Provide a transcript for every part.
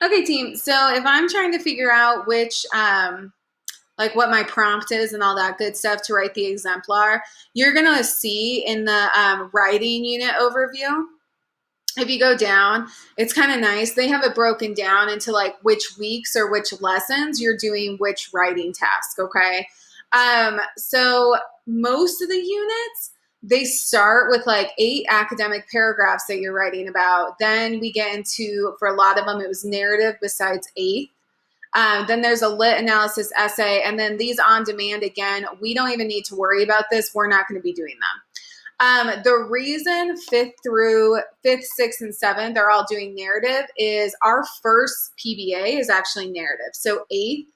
Okay, team. So if I'm trying to figure out which, like what my prompt is and all that good stuff to write the exemplar, you're going to see in the writing unit overview, if you go down, it's kind of nice. They have it broken down into like which weeks or which lessons you're doing which writing task, okay? So most of the units, they start with like 8 academic paragraphs that you're writing about. Then we get into, for a lot of them, it was narrative besides 8. Then there's a lit analysis essay. And then these on demand, again, we don't even need to worry about this. We're not going to be doing them. The reason fifth, sixth, and seventh are all doing narrative is our first PBA is actually narrative. So eighth,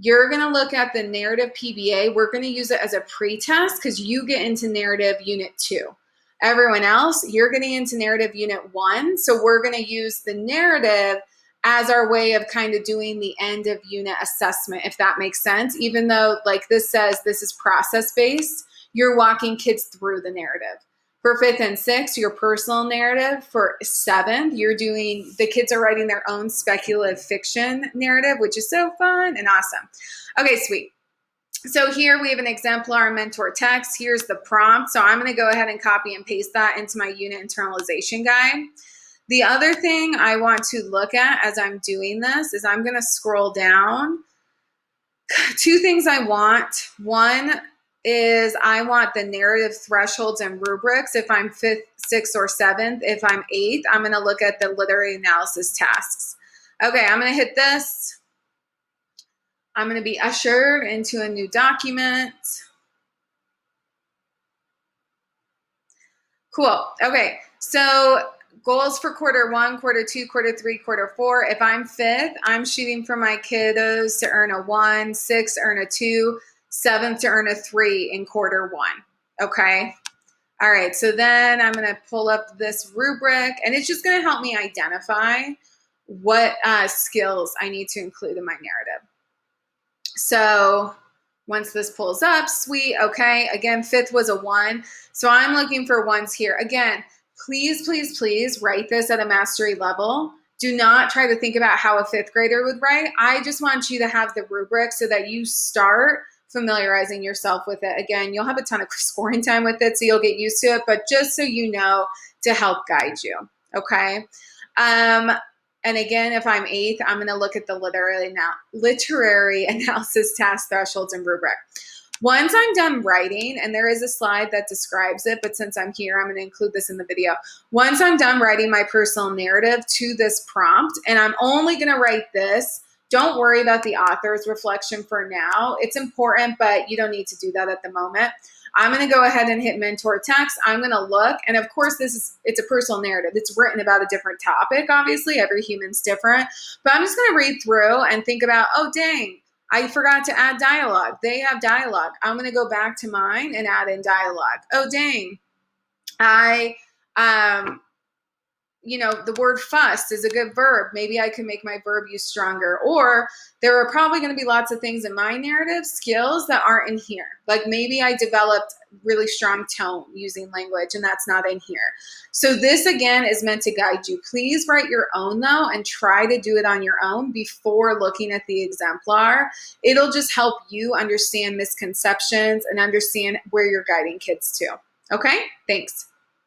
you're going to look at the narrative PBA. We're going to use it as a pretest because you get into narrative unit 2. Everyone else, you're getting into narrative unit 1. So we're going to use the narrative as our way of kind of doing the end of unit assessment, if that makes sense. Even though like this says this is process based, you're walking kids through the narrative. For fifth and sixth, your personal narrative. For seventh, you're doing, the kids are writing their own speculative fiction narrative, which is so fun and awesome. Okay, sweet. So here we have an exemplar mentor text. Here's the prompt. So I'm going to go ahead and copy and paste that into my unit internalization guide. The other thing I want to look at as I'm doing this is I'm going to scroll down. 2 things I want. One is I want the narrative thresholds and rubrics. If I'm 5th, 6th, or 7th, if I'm 8th, I'm going to look at the literary analysis tasks. Okay, I'm going to hit this. I'm going to be ushered into a new document. Cool. Okay, so goals for quarter 1, quarter 2, quarter 3, quarter 4. If I'm 5th, I'm shooting for my kiddos to earn a 1, 6th earn a 2, 7th to earn a 3 in quarter 1. Okay. All right. So then I'm going to pull up this rubric, and it's just going to help me identify what skills I need to include in my narrative. So once this pulls up, sweet. Okay. Again, 5th was a 1. So I'm looking for 1s here. Again, please, please, please write this at a mastery level. Do not try to think about how a 5th grader would write. I just want you to have the rubric so that you start familiarizing yourself with it. Again, you'll have a ton of scoring time with it, so you'll get used to it, but just so you know, to help guide you, okay? And again, if I'm 8th, I'm going to look at the literary analysis task thresholds and rubric. Once I'm done writing, and there is a slide that describes it, but since I'm here, I'm going to include this in the video. Once I'm done writing my personal narrative to this prompt, and I'm only going to write this, don't worry about the author's reflection for now. It's important, but you don't need to do that at the moment. I'm going to go ahead and hit mentor text. I'm going to look, and of course it's a personal narrative. It's written about a different topic. Obviously, every human's different, but I'm just going to read through and think about, oh, dang, I forgot to add dialogue. They have dialogue. I'm going to go back to mine and add in dialogue. Oh, dang. The word fussed is a good verb. Maybe I can make my verb use stronger. Or there are probably going to be lots of things in my narrative, skills that aren't in here. Like maybe I developed really strong tone using language and that's not in here. So this again is meant to guide you. Please write your own though and try to do it on your own before looking at the exemplar. It'll just help you understand misconceptions and understand where you're guiding kids to. Okay, thanks.